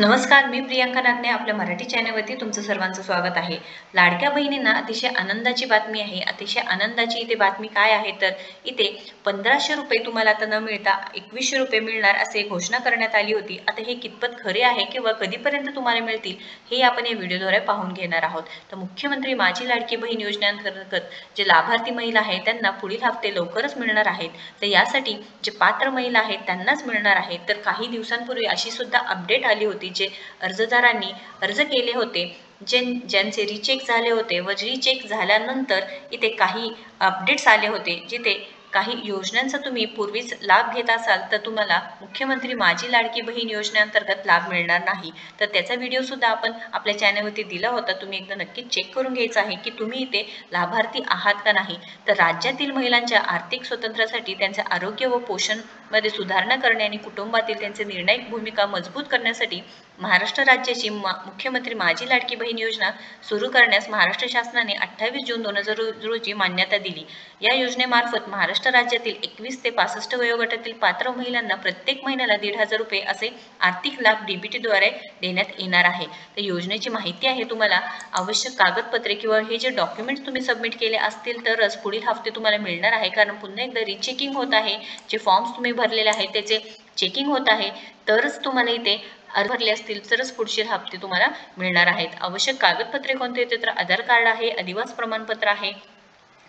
नमस्कार, मी प्रियांका नागने आपल्या मराठी चॅनलवरती तुमचं सर्वांचं स्वागत आहे। लाडक्या बहिणींना अतिशय आनंदाची बातमी आहे। अतिशय आनंदाची इथे बातमी काय आहे तर इथे 1500 रुपये तुम्हाला आता न मिळता 2100 रुपये मिळणार असे घोषणा करण्यात आली होती। आता हे कितपत खरे आहे किंवा कधीपर्यंत तुम्हाला मिळतील हे आपण या व्हिडिओद्वारे पाहून घेणार आहोत। तर मुख्यमंत्री माझी लाडकी बहीण योजनेअंतर्गत जे लाभार्थी महिला आहेत त्यांना पुढील हप्ते लवकरच मिळणार आहेत। तर यासाठी जे पात्र महिला आहेत त्यांनाच मिळणार आहेत। तर काही दिवसांपूर्वी अशी सुद्धा अपडेट आली होती जे अर्जदारांनी अर्ज केले होते, ज्यांचे रिचेक झाले होते व रिचेक झाल्यानंतर इथे काही अपडेट्स आले होते जिथे काही योजनांचा तुम्ही पूर्वीच लाभ घेत असाल तर तुम्हाला मुख्यमंत्री माझी लाडकी बहीण योजनेअंतर्गत लाभ मिळणार नाही। तर त्याचा व्हिडिओ सुद्धा आपण आपल्या चॅनलवरती दिला होता। तुम्ही एकदा नक्की चेक करून घ्यायचं आहे की तुम्ही इथे लाभार्थी आहात का नाही। तर राज्यातील महिलांच्या आर्थिक स्वातंत्र्यासाठी त्यांचे आरोग्य व पोषण मध्ये सुधारणा करणे आणि कुटुंबातील त्यांचे निर्णायक भूमिका मजबूत करण्यासाठी महाराष्ट्र राज्याची मुख्यमंत्री माझी लाडकी बहीण योजना सुरू करण्यास महाराष्ट्र शासनाने 28 जून 2000 रोजी मान्यता दिली। या योजनेमार्फत महाराष्ट्र राज्यातील 21 ते 65 वयोगटातील पात्र महिलांना प्रत्येक महिन्याला 1500 रुपये असे आर्थिक लाभ डीबीटीद्वारे देण्यात येणार आहे। तर योजनेची माहिती आहे तुम्हाला आवश्यक कागदपत्रे किंवा हे जे डॉक्युमेंट्स तुम्ही सबमिट केले असतील तरच पुढील हप्ते तुम्हाला मिळणार आहे। कारण पुन्हा एकदा रिचेकिंग होत आहे, जे फॉर्म्स तुम्ही भरलेले आहेत त्याचे चेकिंग होत आहे, तरच तुम्हाला इथे अर्ज भरले असतील तरच पुढचे हप्ते तुम्हाला मिळणार आहेत। आवश्यक कागदपत्रे कोणते होते तर आधार कार्ड आहे, अधिवास प्रमाणपत्र आहे,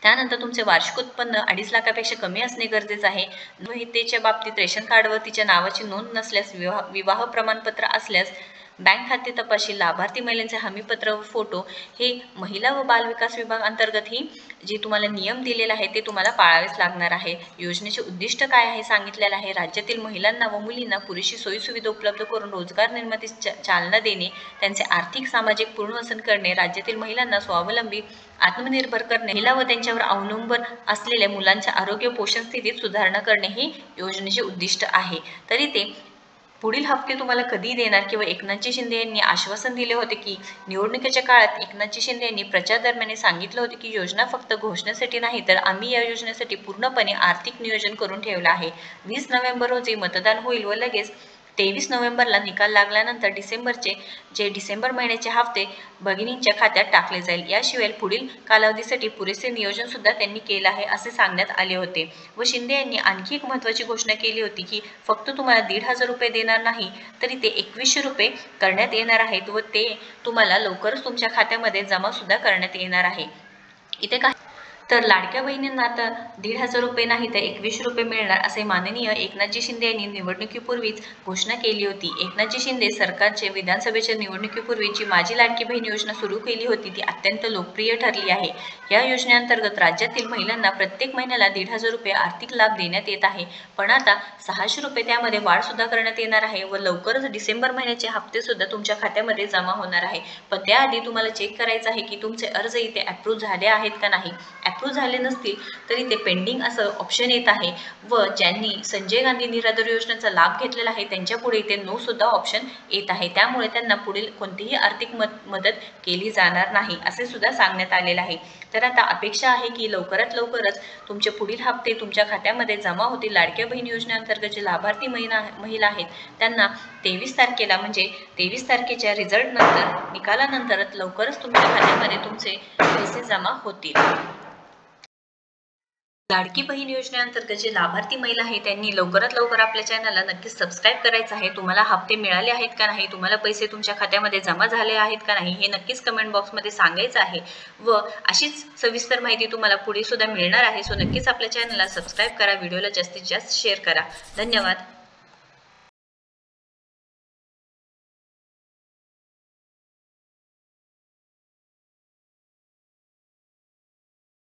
त्यानंतर तुमचे वार्षिक उत्पन्न 2.5 लाखापेक्षा कमी असणे गरजेचे आहे। विवाहितेच्या बाबतीत रेशन कार्डवर तिच्या नावाची नोंद नसल्यास, विवाह प्रमाणपत्र असल्यास, बँक खाते तपशील, लाभार्थी महिलांचे हमीपत्र व फोटो हे महिला व बाल विकास विभाग अंतर्गत ही जे तुम्हाला नियम दिलेला आहे ते तुम्हाला पाळावेच लागणार आहे। योजनेचे उद्दिष्ट काय आहे सांगितलेलं आहे। राज्यातील महिलांना व मुलींना पुरेशी सोयीसुविधा उपलब्ध करून रोजगार निर्मितीस चालना देणे, त्यांचे आर्थिक सामाजिक पुनर्वसन करणे, राज्यातील महिलांना स्वावलंबी आत्मनिर्भर करणे, महिला व त्यांच्यावर अवलंबून असलेल्या मुलांच्या आरोग्य पोषण स्थितीत सुधारणा करणे हे योजनेचे उद्दिष्ट आहे। तरी ते पुढील हप्ते तुम्हाला कधी देणार किंवा एकनाथजी शिंदे यांनी आश्वासन दिले होते की निवडणुकीच्या काळात एकनाथजी शिंदे यांनी प्रचार दरम्यान सांगितलं होते की योजना फक्त घोषणेसाठी नाही तर आम्ही या योजनेसाठी पूर्णपणे आर्थिक नियोजन करून ठेवलं आहे। 20 नोव्हेंबर रोजी मतदान होईल व लगेच 23 नोव्हेंबरला निकाल लागल्यानंतर डिसेंबर महिन्याचे हप्ते भगिनींच्या खात्यात टाकले जाईल। याशिवाय पुढील कालावधीसाठी पुरेसे नियोजन सुद्धा त्यांनी केलं आहे असे सांगण्यात आले होते। व शिंदे यांनी आणखी एक महत्त्वाची घोषणा केली होती की फक्त तुम्हाला 1500 रुपये देणार नाही तरी ते 2100 रुपये करण्यात येणार आहेत व ते तुम्हाला लवकरच तुमच्या खात्यामध्ये जमा सुद्धा करण्यात येणार आहे। इथे काय तर लाडक्या बहिणींना आता 1500 रुपये नाही तर 2100 रुपये मिळणार असे माननीय एकनाथजी शिंदे यांनी निवडणुकीपूर्वीच घोषणा केली होती। एकनाथजी शिंदे सरकारचे विधानसभेच्या निवडणुकीपूर्वी जी माझी लाडकी बहीण योजना सुरू केली होती ती अत्यंत लोकप्रिय ठरली आहे। या योजनेअंतर्गत राज्यातील महिलांना प्रत्येक महिन्याला 1500 रुपये आर्थिक लाभ देण्यात येत आहे, पण आता 600 रुपये त्यामध्ये वाढ सुद्धा करण्यात येणार आहे व लवकरच डिसेंबर महिन्याचे हप्ते सुद्धा तुमच्या खात्यामध्ये जमा होणार आहे। पण त्याआधी तुम्हाला चेक करायचं आहे की तुमचे अर्ज इथे अप्रूव्ह झाले आहेत का नाही। अप्रूव्ह झाले नसतील तरी ते पेंडिंग असं ऑप्शन येत आहे व ज्यांनी संजय गांधी निराधार योजनेचा लाभ घेतलेला आहे त्यांच्या पुढे इथे नो सुद्धा ऑप्शन येत आहे। त्यामुळे त्यांना पुढील कोणतीही आर्थिक मदत केली जाणार नाही असे सुद्धा सांगण्यात आलेले आहे। तर आता अपेक्षा आहे की लवकरात लवकरच तुमचे पुढील हप्ते तुमच्या खात्यामध्ये जमा होतील। लाडक्या बहीण योजनेअंतर्गत जे लाभार्थी महिला आहेत त्यांना 23 तारखेला म्हणजे 23 तारखेच्या रिझल्ट नंतर निकालानंतरच लवकरच तुमच्या खात्यामध्ये तुमचे पैसे जमा होतील। लाडकी बहीण योजनेअंतर्गत जे लाभार्थी महिला आहे त्यांनी लवकरात लवकर आपल्या चॅनलला नक्कीच सबस्क्राईब करायचं आहे। तुम्हाला हप्ते मिळाले आहेत का नाही, तुम्हाला पैसे तुमच्या खात्यामध्ये जमा झाले आहेत का नाही हे नक्कीच कमेंट बॉक्समध्ये सांगायचं आहे व अशीच सविस्तर माहिती तुम्हाला पुढे सुद्धा मिळणार आहे। सो नक्कीच आपल्या चॅनलला सबस्क्राईब करा, व्हिडिओला जास्तीत जास्त शेअर करा। धन्यवाद।